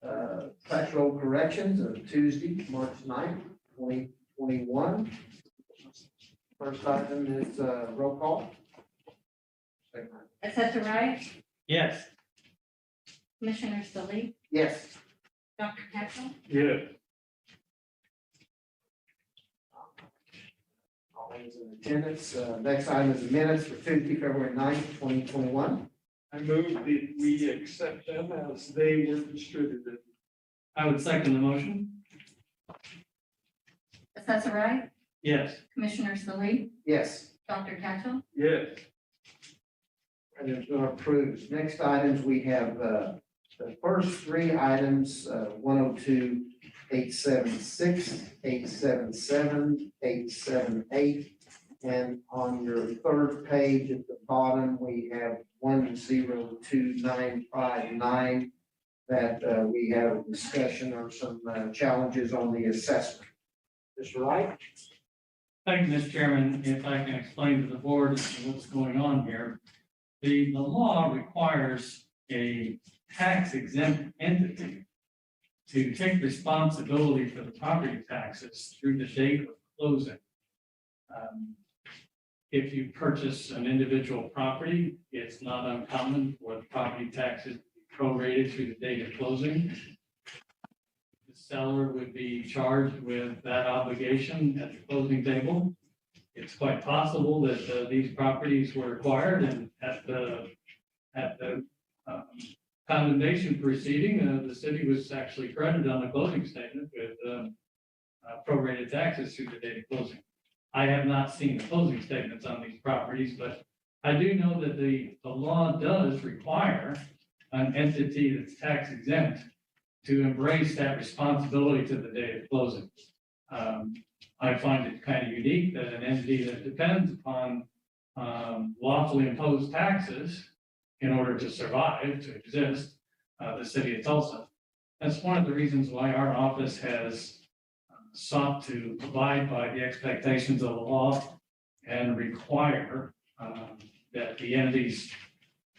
tax roll corrections of Tuesday, March 9th, 2021. First item is roll call. Assessor Wright, Yes. Commissioner Silly, Yes. Dr. Ketchel, Yes. All those in attendance. Next item is the minutes for Tuesday, February 9th, 2021. I move that we accept them as they were distributed. I would second the motion. Assessor Wright, Yes. Commissioner Silly, Yes. Dr. Ketchel, Yes. And it's been approved. Next items, we have the first three items, 102, 876, 877, 878. And on your third page at the bottom, we have 102959 that we have a discussion or some challenges on the assessment. Mr. Wright? Thank you, Mr. Chairman. If I can explain to the board what's going on here. The law requires a tax exempt entity to take responsibility for the property taxes through the date of closing. If you purchase an individual property, it's not uncommon for the property taxes to be prorated through the date of closing. The seller would be charged with that obligation at the closing table. It's quite possible that these properties were acquired and at the condemnation proceeding, the city was actually credited on the closing statement with prorated taxes through the date of closing. I have not seen the closing statements on these properties, but I do know that the law does require an entity that's tax exempt to embrace that responsibility to the day of closing. I find it kind of unique that an entity that depends upon lawfully imposed taxes in order to survive, to exist, the city of Tulsa. That's one of the reasons why our office has sought to abide by the expectations of the law and require that the entities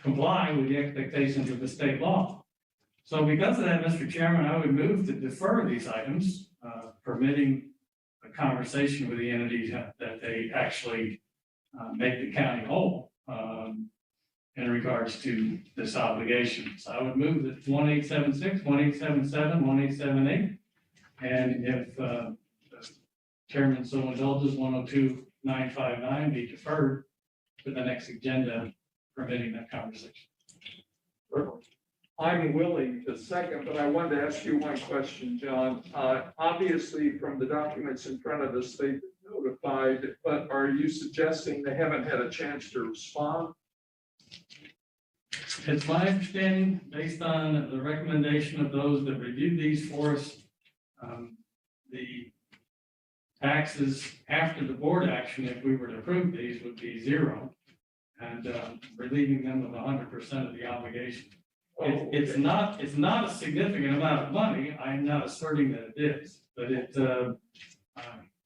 comply with the expectations of the state law. So because of that, Mr. Chairman, I would move to defer these items, permitting a conversation with the entities that they actually make the county whole in regards to this obligation. So I would move that 1876, 1877, 1878. And if the chairman so indulges, 102959 be deferred to the next agenda, permitting that conversation. I'm willing to second, but I wanted to ask you one question, John. Obviously, from the documents in front of us, they've been notified, but are you suggesting they haven't had a chance to respond? It's my understanding, based on the recommendation of those that reviewed these for us, the taxes after the board action, if we were to approve these, would be zero, and relieving them of 100% of the obligation. It's not a significant amount of money. I'm not asserting that it is, but it,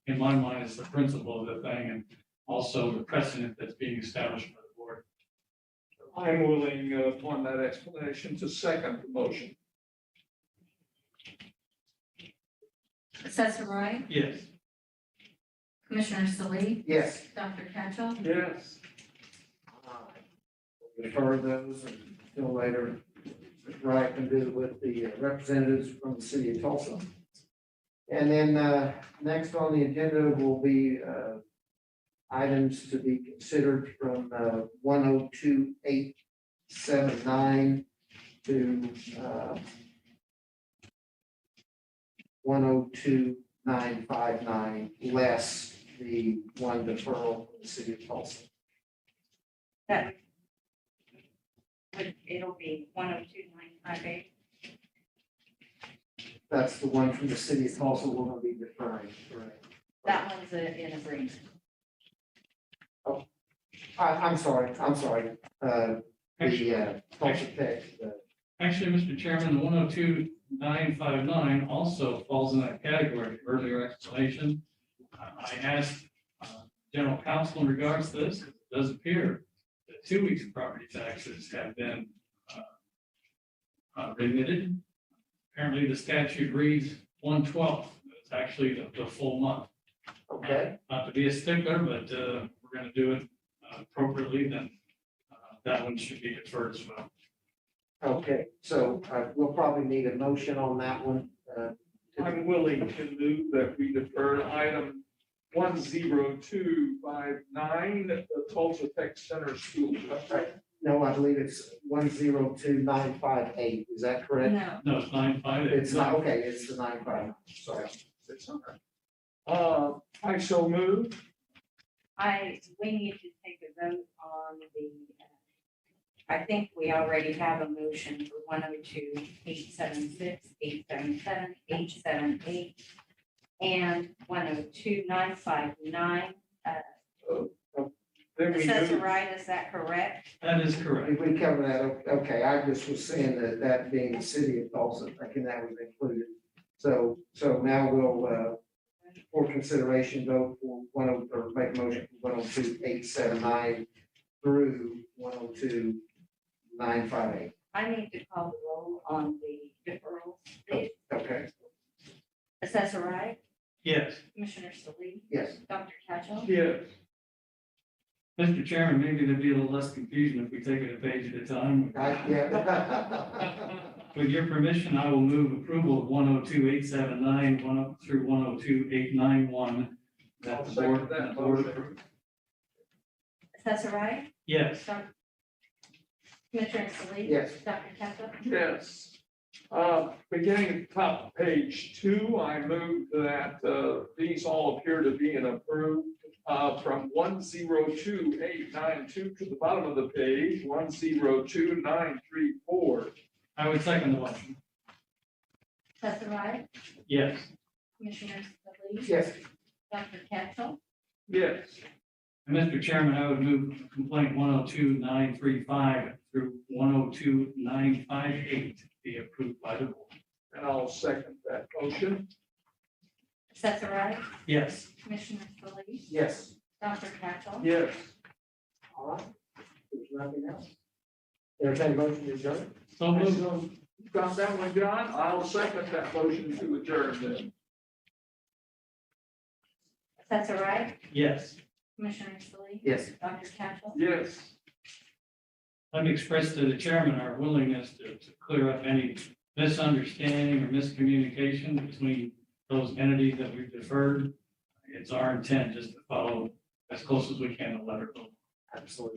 in my mind, is the principle of the thing, and also the precedent that's being established by the board. I'm willing, upon that explanation, to second the motion. Assessor Wright, Yes. Commissioner Silly, Yes. Dr. Ketchel, Yes. Defer those until later. Mr. Wright can do with the representatives from the city of Tulsa. And then next on the agenda will be items to be considered from 102879 to 102959, less the one deferral from the city of Tulsa. that it'll be 102958. That's the one from the city of Tulsa we're going to be deferring, correct? That one's in agreement. I'm sorry. The Tulsa text. Actually, Mr. Chairman, the 102959 also falls in that category, earlier explanation. I asked general counsel in regards to this. It does appear that 2 weeks of property taxes have been remitted Apparently, the statute reads 1/12. It's actually the full month. Okay, Not to be a stickler, but we're going to do it appropriately, then that one should be deferred as well. okay, so we'll probably need a motion on that one. I'm willing to move that we defer item 10259, the Tulsa Tech Center School. No, I believe it's 102958, is that correct? No, No, it's 9/5. It's not, okay, it's the 95, sorry. It's okay. I shall move. we need to take a vote on the, I think we already have a motion for 102-876, 877, 878, and 102-959. Then we Assessor move. Wright, is that correct? That is correct. Did we cover that? Okay, I just was saying that being the city of Tulsa, thinking that was included. So now we'll, for consideration, vote for or make a motion for 102-879 through 102-958. I need to call the roll on the deferrals, please. Okay, Assessor Wright, Yes. Commissioner Solis, yes. Dr. Tatchell, Yes. Mr. Chairman, maybe there'd be a little less confusion if we take it a page at a time. Yeah. With your permission, I will move approval of 102-879 through 102-891. That I'll the second board, that the board motion. approves. Assessor Wright, Yes. Commissioner Solis. Yes. Dr. Tatchell, Yes. Beginning at the top of page 2, I move that these all appear to be an approved from 102-892 to the bottom of the page, 102-934. I would second the motion. Assessor Wright, Yes. Commissioner Solis, Yes, Dr. Tatchell, Yes. And Mr. Chairman, I would move complaint 102-935 through 102-958 be approved by the board. And I'll second that motion. Assessor Wright, Yes. Commissioner Solis, yes. Dr. Tatchell, Yes. All right. There's nothing else. Entertain a motion to adjourn? So moved. You found that one, John? I'll second that motion to adjourn then. Assessor Wright, Yes. Commissioner Solis, Yes. Dr. Tatchell, Yes. Let me express to the chairman our willingness to clear up any misunderstanding or miscommunication between those entities that we've deferred. It's our intent just to follow as close as we can the letter of the law. Absolutely.